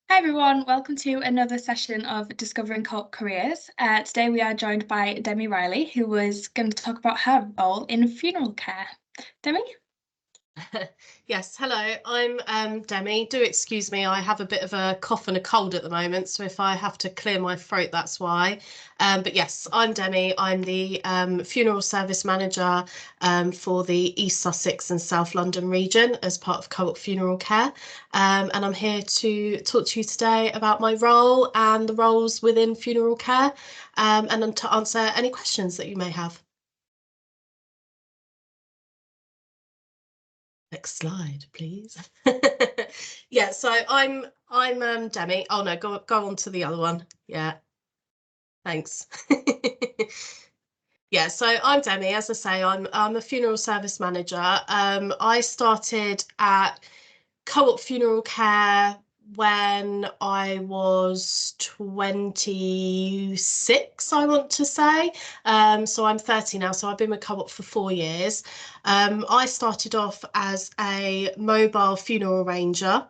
Hi everyone, welcome to another session of Discovering Cult Careers. Today we are joined by Demi Riley, who was going to talk about her role in funeral care. Demi? Yes, hello, I'm Demi. Do excuse me, I have a bit of a cough and a cold at the moment, so if I have to clear my throat, that's why. But yes, I'm Demi. I'm the funeral service manager for the East Sussex and South London region as part of Coop Funeral Care. And I'm here to talk to you today about my role and the roles within funeral care, and then to answer any questions that you may have. Next slide, please. Yeah, so I'm Demi. Oh no, go on to the other one. Yeah, thanks. Yeah, so I'm Demi. As I say, I'm a funeral service manager. I started at Co-op Funeral Care when I was 26, I want to say. So I'm 30 now, so I've been with Co-op for 4 years. I started off as a mobile funeral arranger.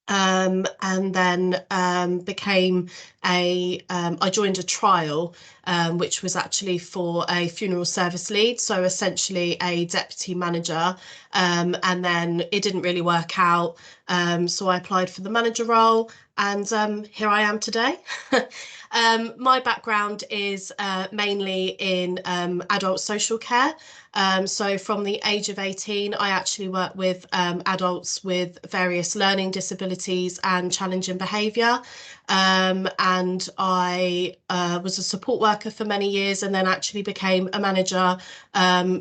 And then became I joined a trial, which was actually for a funeral service lead, so essentially a deputy manager. And then it didn't really work out, so I applied for the manager role, and here I am today. My background is mainly in adult social care. So from the age of 18, I actually work with adults with various learning disabilities and challenging behaviour. And I was a support worker for many years, and then actually became a manager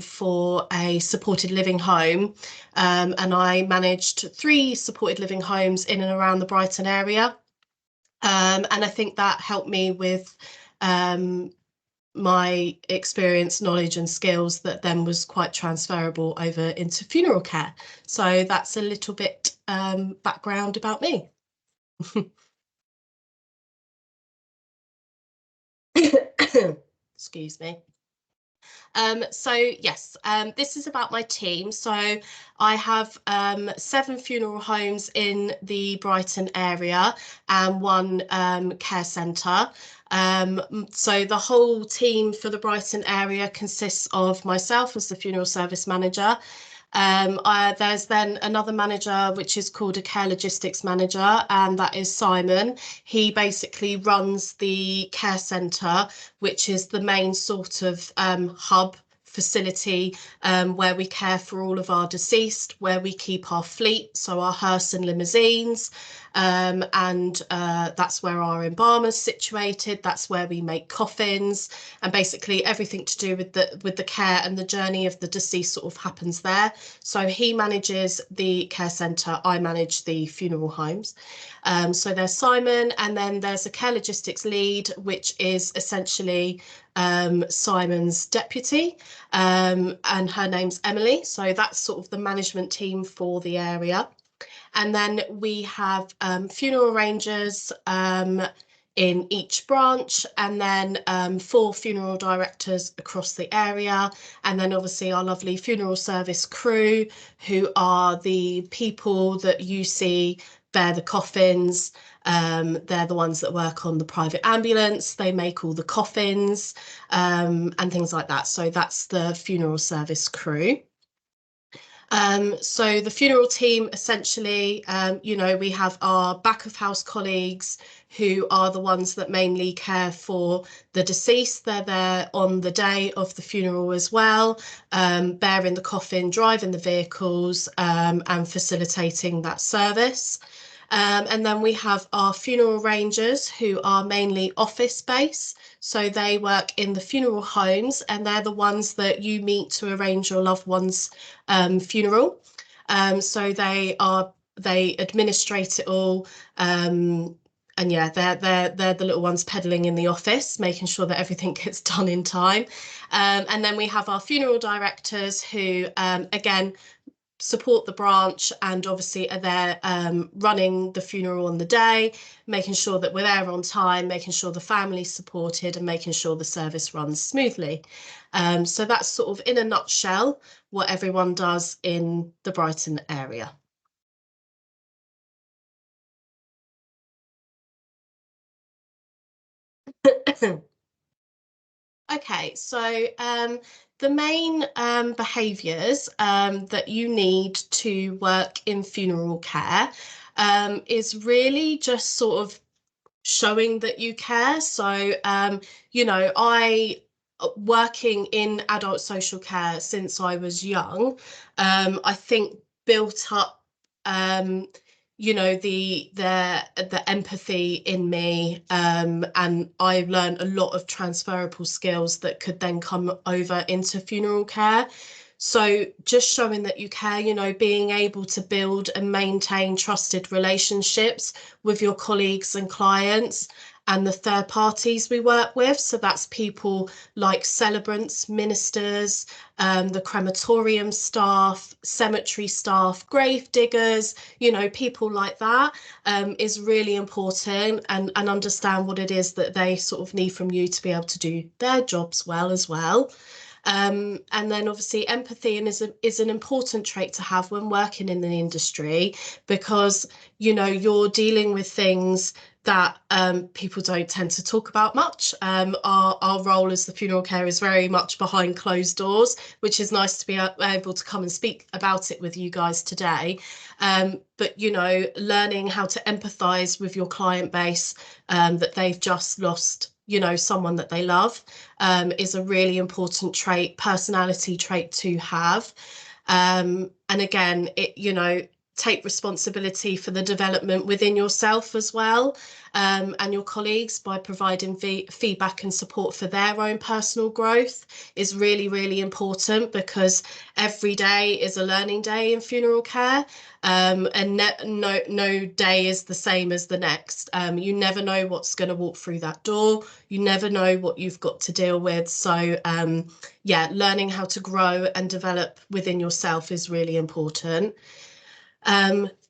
for a supported living home. And I managed 3 supported living homes in and around the Brighton area. And I think that helped me with um, my experience, knowledge, and skills that then was quite transferable over into funeral care. So that's a little bit background about me. Excuse me. So yes, this is about my team. So I have 7 funeral homes in the Brighton area and one care centre. So the whole team for the Brighton area consists of myself as the funeral service manager. There's then another manager, which is called a care logistics manager, and that is Simon. He basically runs the care centre, which is the main sort of hub facility where we care for all of our deceased, where we keep our fleet, so our hearse and limousines. And that's where our embalmer's situated. That's where we make coffins, and basically everything to do with the care and the journey of the deceased sort of happens there. So he manages the care centre, I manage the funeral homes. So there's Simon, and then there's a care logistics lead, which is essentially Simon's deputy, and her name's Emily. So that's sort of the management team for the area. And then we have funeral arrangers in each branch, and then 4 funeral directors across the area, and then obviously our lovely funeral service crew, who are the people that you see bear the coffins. They're the ones that work on the private ambulance. They make all the coffins and things like that. So that's the funeral service crew. So the funeral team, essentially, we have our back of house colleagues who are the ones that mainly care for the deceased. They're there on the day of the funeral as well, bearing the coffin, driving the vehicles, and facilitating that service. And then we have our funeral rangers, who are mainly office based. So they work in the funeral homes, and they're the ones that you meet to arrange your loved one's funeral. So they administrate it all. And yeah, they're the little ones peddling in the office, making sure that everything gets done in time. And then we have our funeral directors, who again support the branch and obviously are there running the funeral on the day, making sure that we're there on time, making sure the family's supported, and making sure the service runs smoothly. So that's sort of in a nutshell what everyone does in the Brighton area. Okay, so the main behaviours that you need to work in funeral care is really just sort of showing that you care. So, I working in adult social care since I was young, I think built up, um, the empathy in me, and I learned a lot of transferable skills that could then come over into funeral care. So just showing that you care, being able to build and maintain trusted relationships with your colleagues and clients and the third parties we work with. So that's people like celebrants, ministers, the crematorium staff, cemetery staff, grave diggers, people like that, is really important, and understand what it is that they sort of need from you to be able to do their jobs well as well. And then obviously empathy is an important trait to have when working in the industry, because you're dealing with things that people don't tend to talk about much. Our role as the funeral care is very much behind closed doors, which is nice to be able to come and speak about it with you guys today. But learning how to empathise with your client base, that they've just lost someone that they love, is a really important personality trait to have. And again, take responsibility for the development within yourself as well, and your colleagues, by providing feedback and support for their own personal growth is really, really important, because every day is a learning day in funeral care, and no day is the same as the next. You never know what's going to walk through that door. You never know what you've got to deal with. So yeah, learning how to grow and develop within yourself is really important.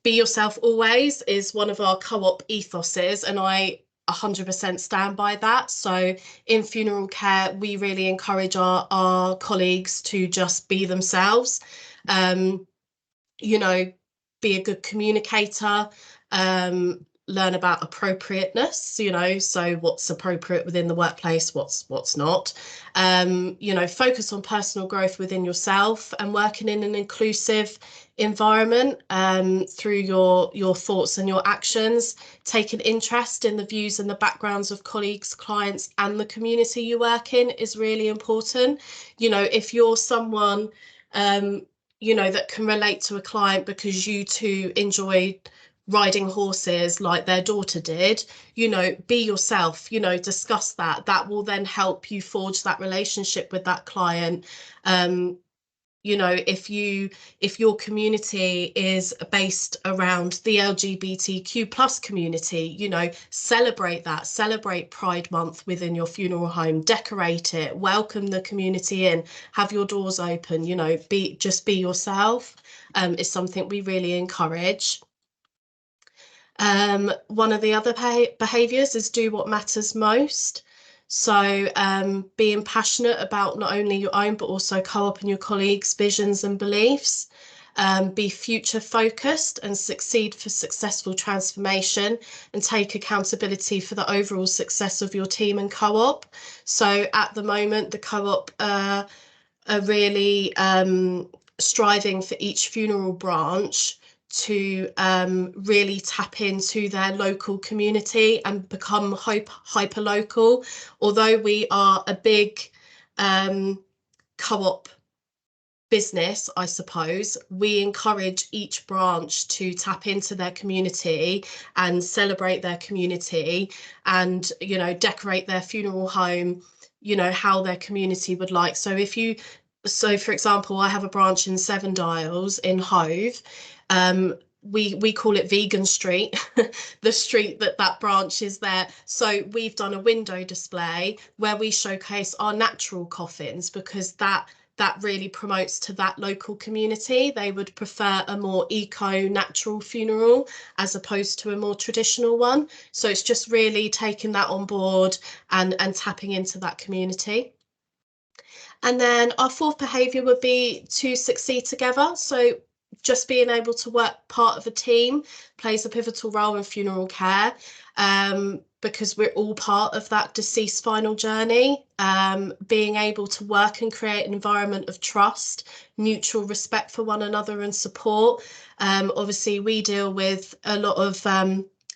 Be yourself always is one of our co-op ethoses, and I 100% stand by that. So in funeral care, we really encourage our colleagues to just be themselves. Um, you know, be a good communicator, learn about appropriateness, so what's appropriate within the workplace, what's not. Focus on personal growth within yourself and working in an inclusive environment, through your thoughts and your actions. Take an interest in the views and the backgrounds of colleagues, clients, and the community you work in is really important. If you're someone that can relate to a client because you two enjoy riding horses like their daughter did, be yourself, discuss that. That will then help you forge that relationship with that client. If your community is based around the LGBTQ plus community, celebrate that, celebrate Pride Month within your funeral home, decorate it, welcome the community in, have your doors open, be yourself, is something we really encourage. One of the other behaviours is do what matters most. So being passionate about not only your own, but also co-op and your colleagues' visions and beliefs. Be future focused and succeed for successful transformation, and take accountability for the overall success of your team and co-op. So at the moment, the co-op are really striving for each funeral branch to really tap into their local community and become hyper local. Although we are a big co-op business, I suppose, we encourage each branch to tap into their community and celebrate their community, and decorate their funeral home how their community would like. So for example, I have a branch in Seven Dials in Hove. We call it Vegan Street, the street that branch is there. So we've done a window display where we showcase our natural coffins, because that really promotes to that local community. They would prefer a more eco-natural funeral as opposed to a more traditional one. So it's just really taking that on board and tapping into that community. And then our fourth behaviour would be to succeed together. So just being able to work part of a team plays a pivotal role in funeral care, because we're all part of that deceased final journey. Being able to work and create an environment of trust, mutual respect for one another and support. Obviously, we deal with a lot of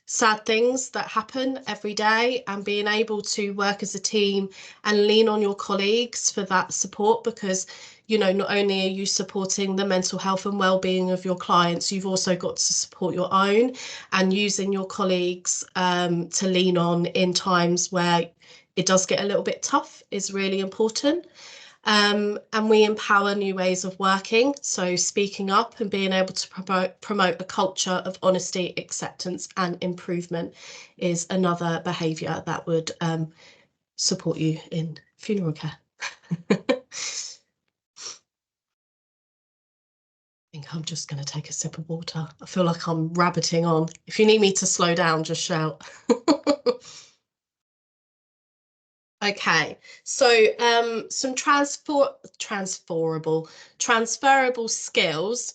sad things that happen every day, and being able to work as a team and lean on your colleagues for that support, because not only are you supporting the mental health and well-being of your clients, you've also got to support your own, and using your colleagues to lean on in times where it does get a little bit tough is really important. And we empower new ways of working. So speaking up and being able to promote a culture of honesty, acceptance and improvement is another behaviour that would support you in funeral care. I think I'm just going to take a sip of water. I feel like I'm rabbiting on. If you need me to slow down, just shout. Okay, so some transferable skills.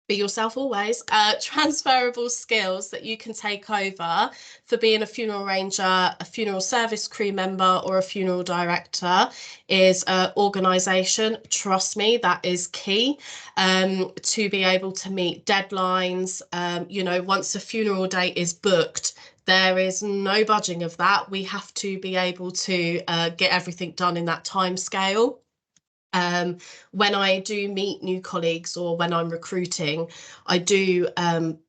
Be yourself always. Transferable skills that you can take over for being a funeral arranger, a funeral service crew member, or a funeral director is organisation. Trust me, that is key. To be able to meet deadlines. Once a funeral date is booked, there is no budging of that. We have to be able to get everything done in that time scale. When I do meet new colleagues or when I'm recruiting, I do,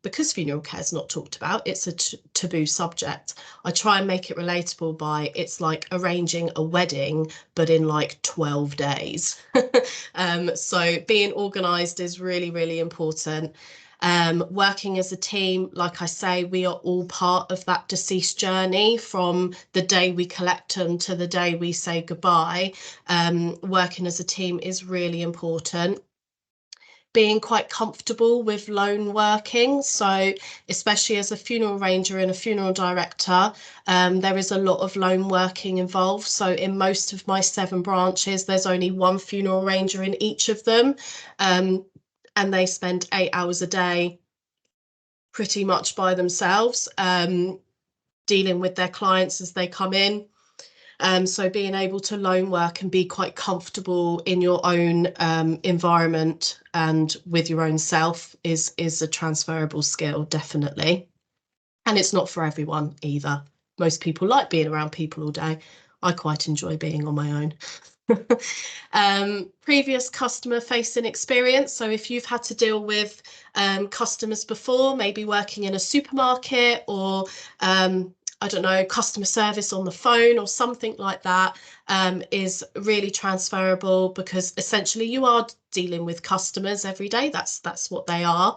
because funeral care is not talked about, it's a taboo subject. I try and make it relatable by it's like arranging a wedding, but in like 12 days. So being organised is really, really important. Working as a team, like I say, we are all part of that deceased journey from the day we collect them to the day we say goodbye. Working as a team is really important. Being quite comfortable with lone working. So especially as a funeral arranger and a funeral director, there is a lot of lone working involved. So in most of my 7 branches, there's only one funeral arranger in each of them. And they spend 8 hours a day pretty much by themselves, dealing with their clients as they come in. So being able to lone work and be quite comfortable in your own environment and with your own self is a transferable skill, definitely. And it's not for everyone either. Most people like being around people all day. I quite enjoy being on my own. Previous customer facing experience. So if you've had to deal with customers before, maybe working in a supermarket or I don't know, customer service on the phone or something like that, is really transferable, because essentially you are dealing with customers every day. That's what they are.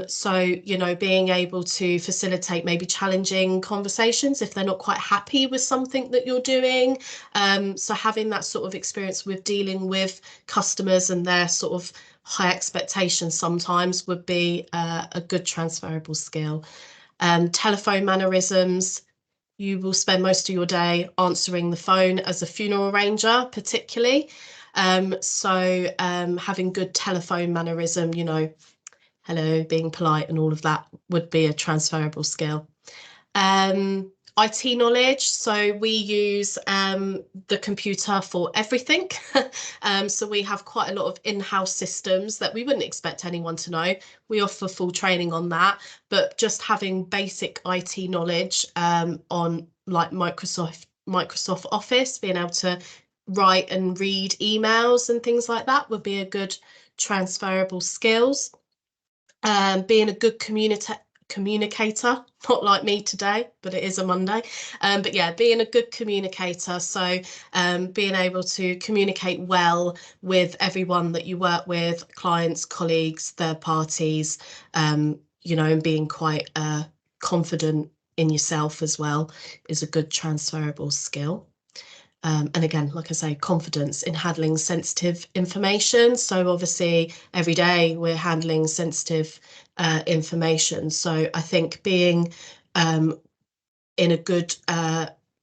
So, being able to facilitate maybe challenging conversations if they're not quite happy with something that you're doing. So having that sort of experience with dealing with customers and their sort of high expectations sometimes would be a good transferable skill. Telephone mannerisms. You will spend most of your day answering the phone as a funeral arranger, particularly. So having good telephone mannerism, hello, being polite and all of that would be a transferable skill. IT knowledge. So we use the computer for everything. So we have quite a lot of in-house systems that we wouldn't expect anyone to know. We offer full training on that, but just having basic IT knowledge on like Microsoft Office, being able to write and read emails and things like that would be a good transferable skills. Being a good communicator, not like me today, but it is a Monday. But yeah, being a good communicator. So being able to communicate well with everyone that you work with, clients, colleagues, third parties, and being quite confident in yourself as well is a good transferable skill. And again, like I say, confidence in handling sensitive information. So obviously every day we're handling sensitive information. So I think being in a good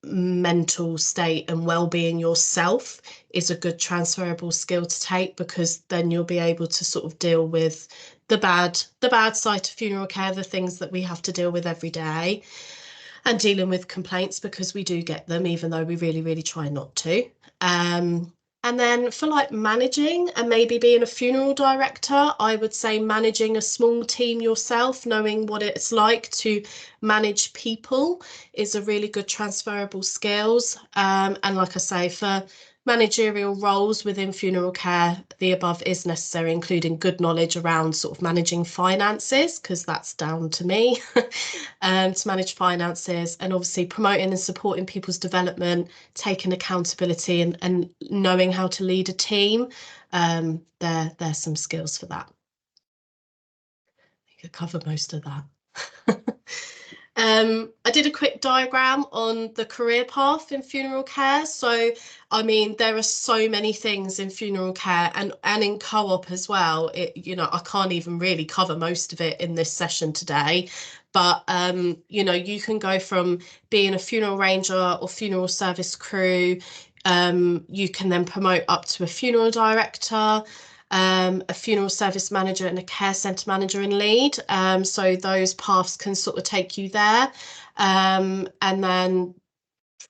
mental state and well-being yourself is a good transferable skill to take, because then you'll be able to sort of deal with the bad side of funeral care, the things that we have to deal with every day, and dealing with complaints, because we do get them, even though we really, really try not to. And then for like managing and maybe being a funeral director, I would say managing a small team yourself, knowing what it's like to manage people is a really good transferable skills. And like I say, for managerial roles within funeral care, the above is necessary, including good knowledge around sort of managing finances, because that's down to me, to manage finances, and obviously promoting and supporting people's development, taking accountability, and knowing how to lead a team. There's some skills for that. I could cover most of that. I did a quick diagram on the career path in funeral care. So, I mean, there are so many things in funeral care and in co-op as well. I can't even really cover most of it in this session today. But, you can go from being a funeral ranger or funeral service crew. You can then promote up to a funeral director, a funeral service manager, and a care centre manager and lead. So those paths can sort of take you there. And then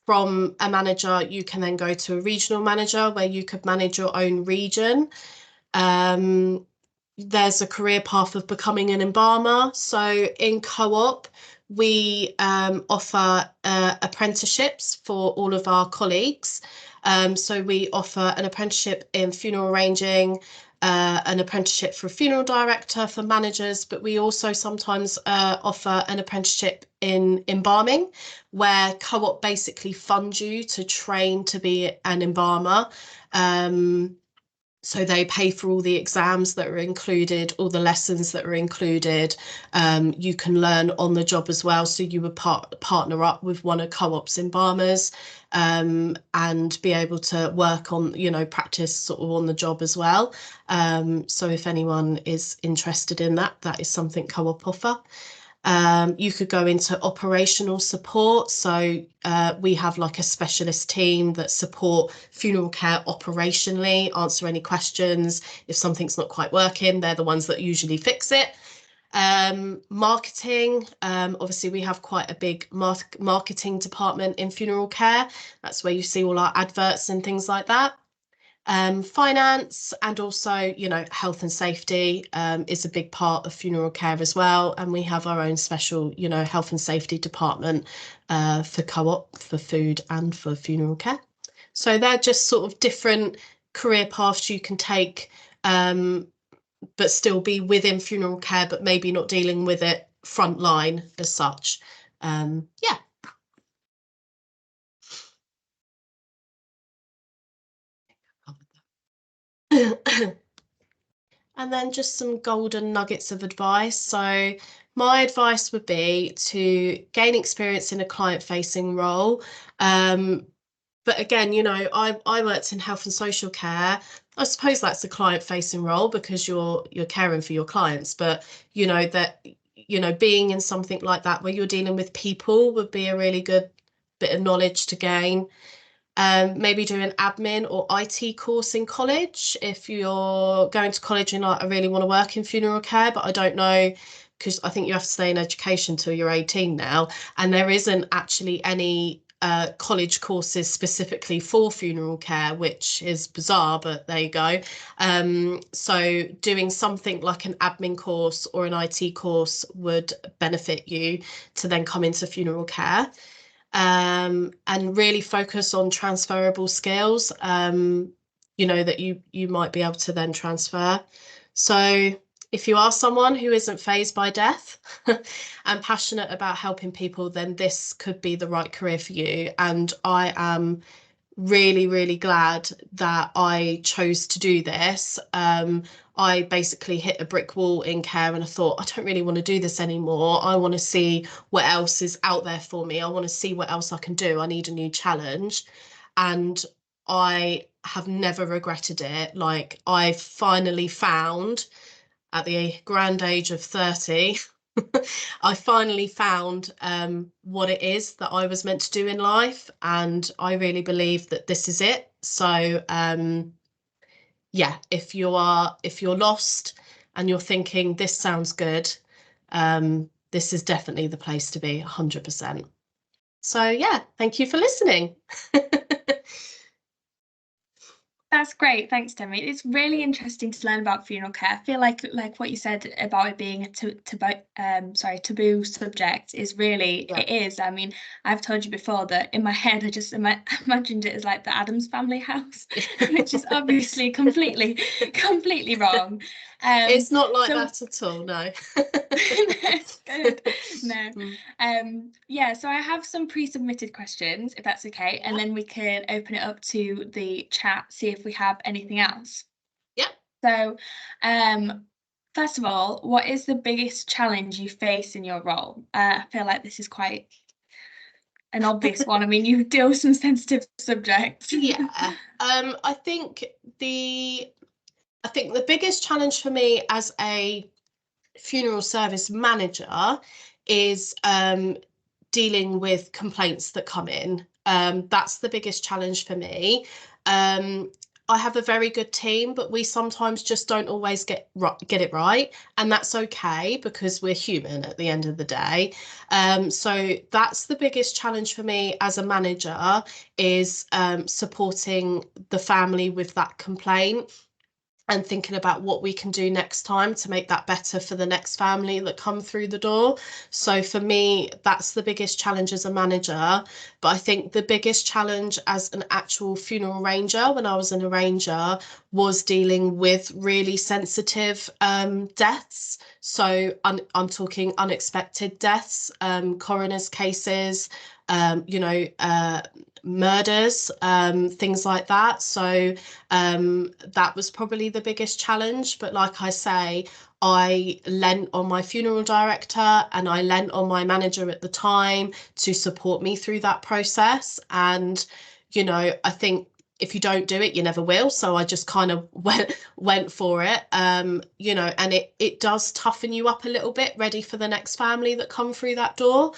from a manager, you can then go to a regional manager, where you could manage your own region. There's a career path of becoming an embalmer. So in co-op, we offer apprenticeships for all of our colleagues. So we offer an apprenticeship in funeral arranging, an apprenticeship for a funeral director, for managers, but we also sometimes offer an apprenticeship in embalming, where co-op basically funds you to train to be an embalmer. So they pay for all the exams that are included, all the lessons that are included. You can learn on the job as well. So you would partner up with one of co-op's embalmers, and be able to work on, practice sort of on the job as well. So if anyone is interested in that, that is something co-op offer. You could go into operational support. So we have like a specialist team that support funeral care operationally, answer any questions. If something's not quite working, they're the ones that usually fix it. Marketing, obviously we have quite a big marketing department in funeral care. That's where you see all our adverts and things like that. Finance, and also, health and safety is a big part of funeral care as well. And we have our own special, health and safety department for co-op, for food and for funeral care. So they're just sort of different career paths you can take, but still be within funeral care, but maybe not dealing with it frontline as such. Yeah. And then just some golden nuggets of advice. So my advice would be to gain experience in a client-facing role. But again, I worked in health and social care. I suppose that's a client-facing role, because you're caring for your clients. But being in something like that where you're dealing with people would be a really good bit of knowledge to gain. Maybe do an admin or IT course in college if you're going to college and I really want to work in funeral care, but I don't know, because I think you have to stay in education till you're 18 now, and there isn't actually any college courses specifically for funeral care, which is bizarre, but there you go. So doing something like an admin course or an IT course would benefit you to then come into funeral care. And really focus on transferable skills, that you might be able to then transfer. So if you are someone who isn't fazed by death and passionate about helping people, then this could be the right career for you. And I am really, really glad that I chose to do this. I basically hit a brick wall in care, and I thought, I don't really want to do this anymore. I want to see what else is out there for me. I want to see what else I can do. I need a new challenge. And I have never regretted it. Like, I finally found, at the grand age of 30, I finally found what it is that I was meant to do in life, and I really believe that this is it. So yeah, if you're lost and you're thinking this sounds good, this is definitely the place to be, 100%. So yeah, thank you for listening. That's great. Thanks, Demi. It's really interesting to learn about funeral care. I feel like what you said about it being a taboo subject is really Yeah. it is. I mean, I've told you before that in my head I just imagined it as like the Addams Family house, which is obviously completely wrong. It's not like So that at all, no. good. No. Mm. Yeah, so I have some pre-submitted questions, if that's okay, and Yeah. then we can open it up to the chat, see if we have anything else. Yeah. So, first of all, what is the biggest challenge you face in your role? I feel like this is quite an obvious one. I mean, you deal with some sensitive subjects. Yeah. The I think the biggest challenge for me as a funeral service manager is dealing with complaints that come in. That's the biggest challenge for me. Um, I have a very good team, but we sometimes just don't always get it right, and that's okay because we're human at the end of the day. So that's the biggest challenge for me as a manager is supporting the family with that complaint and thinking about what we can do next time to make that better for the next family that come through the door. So for me, that's the biggest challenge as a manager. But I think the biggest challenge as an actual funeral arranger when I was an arranger was dealing with really sensitive deaths. So I'm talking unexpected deaths, coroner's cases, murders, things like that. So that was probably the biggest challenge. But like I say, I lent on my funeral director and I lent on my manager at the time to support me through that process. And, I think if you don't do it, you never will. So I just kind of went for it, and it does toughen you up a little bit, ready for the next family that come through that door.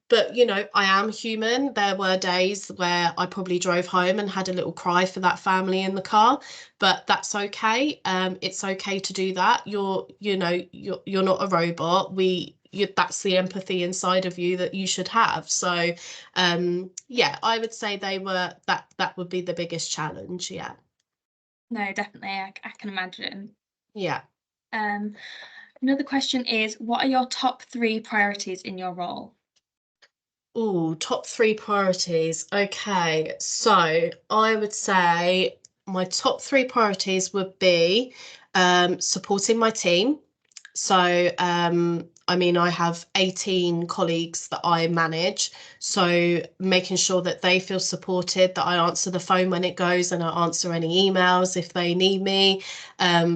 But I am human. There were days where I probably drove home and had a little cry for that family in the car, but that's okay. It's okay to do that. You're not a robot. That's the empathy inside of you that you should have. So, yeah, I would say that would be the biggest challenge. Yeah. No, definitely, I can imagine. Yeah. Um, Another question is, what are your top three priorities in your role? Oh, top three priorities. Okay, so I would say my top three priorities would be supporting my team. So, I mean, I have 18 colleagues that I manage. So, making sure that they feel supported, that I answer the phone when it goes and I answer any emails if they need me,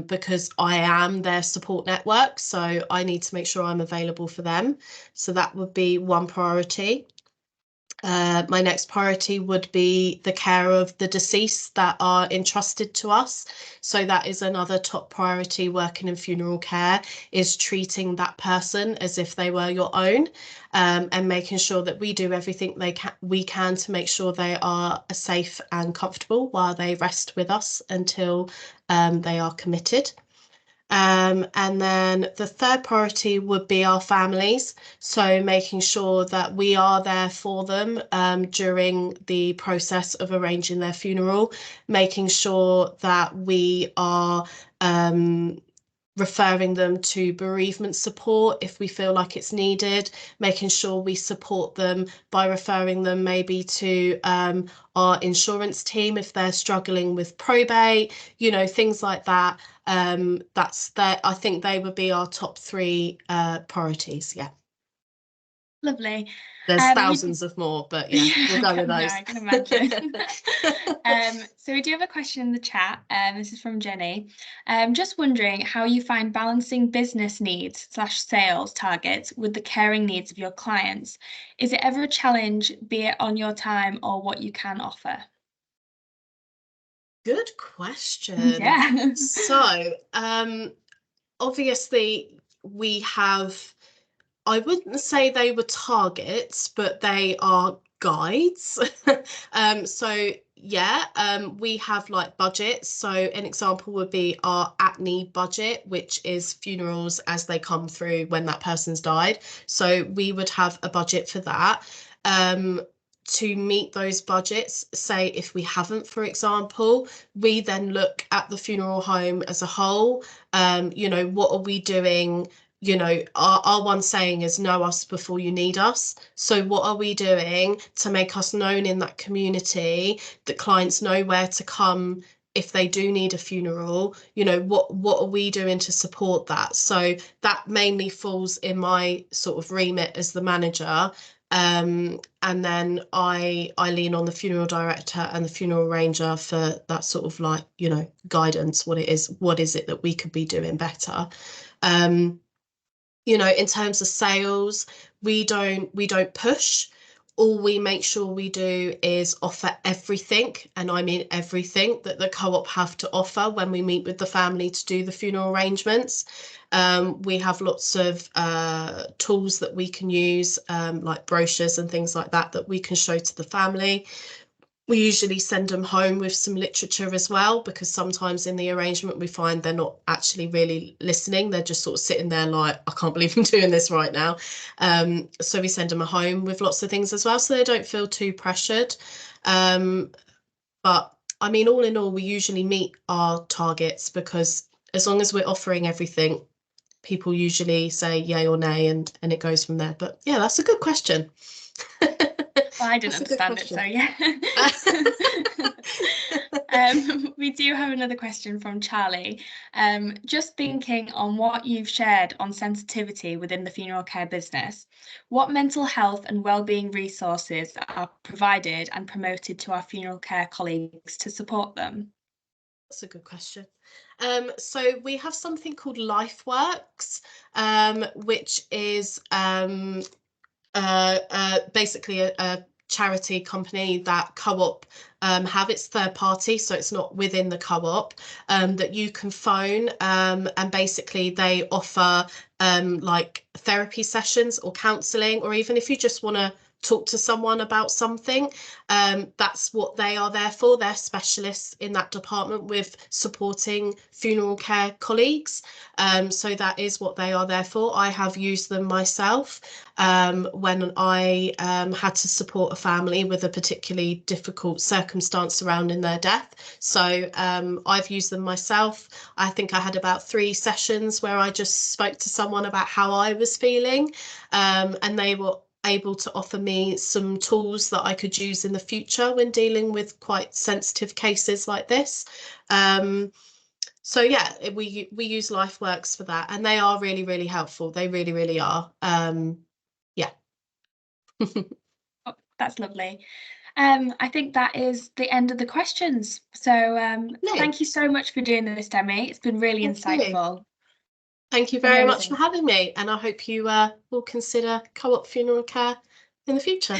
because I am their support network. So, I need to make sure I'm available for them. So, that would be one priority. My next priority would be the care of the deceased that are entrusted to us. So that is another top priority working in funeral care, is treating that person as if they were your own, and making sure that we do everything we can to make sure they are safe and comfortable while they rest with us until they are committed. And then the third priority would be our families. So making sure that we are there for them during the process of arranging their funeral, making sure that we are referring them to bereavement support if we feel like it's needed, making sure we support them by referring them maybe to our insurance team if they're struggling with probate, things like that. I think they would be our top three priorities. Yeah. Lovely. There's You thousands of more, but yeah, we'll go with no, those. I can imagine. So we do have a question in the chat. This is from Jenny. Just wondering how you find balancing business needs slash sales targets with the caring needs of your clients. Is it ever a challenge, be it on your time or what you can offer? Good question. Yeah. So, obviously, we have, I wouldn't say they were targets, but they are guides. So yeah, we have like budgets. So an example would be our at-need budget, which is funerals as they come through when that person's died. So we would have a budget for that. To meet those budgets, say if we haven't, for example, we then look at the funeral home as a whole. You know, what are we doing? You know, our one saying is know us before you need us. So what are we doing to make us known in that community, that clients know where to come if they do need a funeral? You know, what are we doing to support that? So that mainly falls in my sort of remit as the manager. And then I lean on the funeral director and the funeral arranger for that sort of like, you know, guidance. What is it that we could be doing better? You know, in terms of sales, we don't push. All we make sure we do is offer everything, and I mean everything that the co-op have to offer when we meet with the family to do the funeral arrangements. We have lots of tools that we can use, like brochures and things like that, that we can show to the family. We usually send them home with some literature as well, because sometimes in the arrangement we find they're not actually really listening. They're just sort of sitting there like, I can't believe I'm doing this right now. So we send them home with lots of things as well, so they don't feel too pressured. But I mean, all in all, we usually meet our targets, because as long as we're offering everything, people usually say yay or nay, and it goes from there. But yeah, that's a good question. Well, I didn't understand it, so yeah. We do have another question from Charlie. Just thinking on what you've shared on sensitivity within the funeral care business, what mental health and wellbeing resources are provided and promoted to our funeral care colleagues to support them? That's a good question. So we have something called LifeWorks, which is basically a charity company that Co-op have. Its third party, so it's not within the Co-op, that you can phone, and basically they offer like therapy sessions or counselling, or even if you just want to talk to someone about something, that's what they are there for. They're specialists in that department with supporting funeral care colleagues. So that is what they are there for. I have used them myself when I had to support a family with a particularly difficult circumstance surrounding their death. So I've used them myself. I think I had about 3 sessions where I just spoke to someone about how I was feeling, and they were able to offer me some tools that I could use in the future when dealing with quite sensitive cases like this. So yeah, we use LifeWorks for that, and they are really, really helpful. They really, really are. Yeah. Oh, that's lovely. I think that is the end of the questions. So thank you so much for doing this, Demi. It's been really Thank you. insightful. Thank you very much for Amazing. having me, and I hope you will consider Co-op funeral care in the future.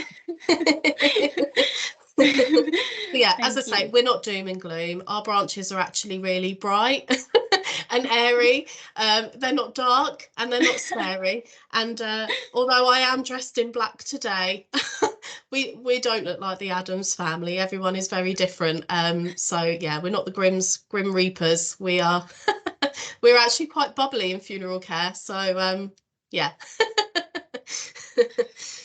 Yeah, as I Thank say, you. we're not doom and gloom. Our branches are actually really bright and airy. They're not dark and they're not scary. And although I am dressed in black today, we don't look like the Addams family. Everyone is very different. So yeah, we're not the Grim Reapers. We are we're actually quite bubbly in funeral care. So yeah. But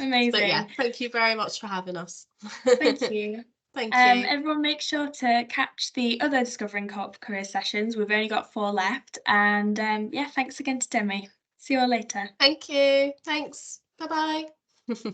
yeah, Amazing. thank you very much for having us. Thank you. Thank you. Everyone make sure to catch the other Discovering Co-op career sessions. We've only got 4 left. And yeah, thanks again to Demi. See you all later. Thank you. Thanks. Bye bye.